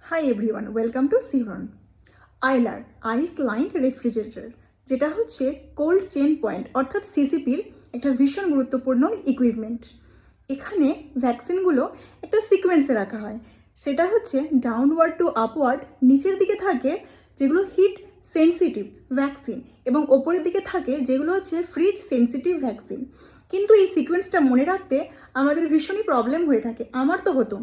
High everyone, welcome to সিরন। ILR ice lined refrigerator, যেটা হচ্ছে কোল্ড চেন পয়েন্ট অর্থাৎ সিসিপির একটা ভীষণ গুরুত্বপূর্ণ ইকুইপমেন্ট। এখানে ভ্যাকসিনগুলো একটা সিকোয়েন্সে রাখা হয়। সেটা হচ্ছে ডাউনওয়ার্ড টু আপওয়ার্ড, নিচের দিকে থাকে যেগুলো হিট সেন্সিটিভ ভ্যাকসিন এবং ওপরের দিকে থাকে যেগুলো হচ্ছে ফ্রিজ সেন্সিটিভ ভ্যাকসিন। কিন্তু এই সিকোয়েন্সটা মনে রাখতে আমাদের ভীষণই প্রবলেম হয়ে থাকে, আমার তো হতো।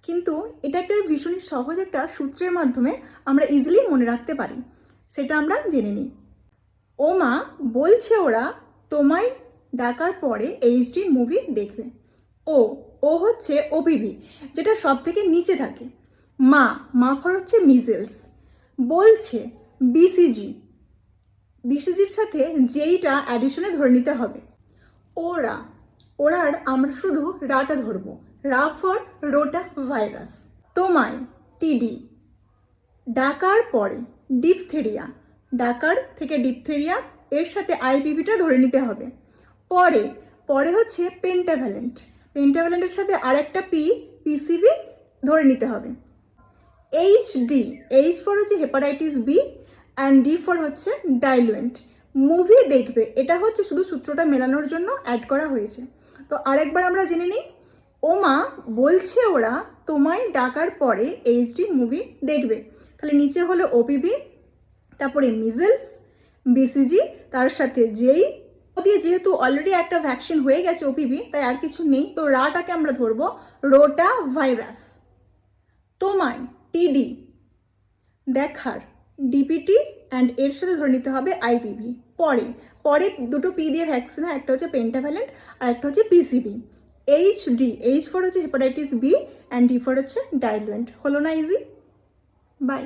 কিন্তু এটা একটা ভীষণই সহজ একটা সূত্রের মাধ্যমে আমরা ইজিলি মনে রাখতে পারি। সেটা আমরা জেনে নিই। ও মা, বলছে ওরা তোমায় ডাকার পরে এইচডি মুভি দেখবে। ও ও হচ্ছে ওপিভি, যেটা সব থেকে নিচে থাকে। মা, মাফার হচ্ছে মিজেলস। বলছে বিসিজি, বিসিজির সাথে যেইটা অ্যাডিশনে ধরে নিতে হবে। ওরা, ওরার আমরা শুধু রাটা ধরবো, রা ফর রোটা ভাইরাস। তোমায় টিডি, ডাকার পরে ডিপথেরিয়া, ডাকার থেকে ডিপথেরিয়া, এর সাথে আইপিভিটা ধরে নিতে হবে। পরে পরে হচ্ছে পেন্টাভ্যালেন্ট, পেন্টাভ্যালেন্টের সাথে আরেকটা পিসিভি ধরে নিতে হবে। এইচডি, এইচ ফর হচ্ছে hepatitis B and D for হচ্ছে ডাইলুয়েন্ট। মুভি দেখবে, এটা হচ্ছে শুধু সূত্রটা মেলানোর জন্য অ্যাড করা হয়েছে। তো আরেকবার আমরা জেনে নিই। ও মা, বলছে ওরা তোমায় ডাকার পরে এইচডি মুভি দেখবে। তাহলে নিচে হলো ওপিভি, তারপরে মিজেলস, বিসিজি, তার সাথে যেই দিয়ে যেহেতু অলরেডি একটা ভ্যাকসিন হয়ে গেছে ওপিভি, তাই আর কিছু নেই। তো রাটাকে আমরা ধরবো রোটা ভাইরাস। তোমায় টিডি দেখার ডিপিটি অ্যান্ড এর সাথে ধরে নিতে হবে আইপিভি। পরে পরে দুটো পি দিয়ে ভ্যাকসিন হয়, একটা হচ্ছে পেন্টাভ্যালেন্ট আর একটা হচ্ছে পিসিভি। এইচডি, এইচ ফর হচ্ছে hepatitis B and D for হচ্ছে ডাইলুয়েন্ট। হলো না ইজি? বাই।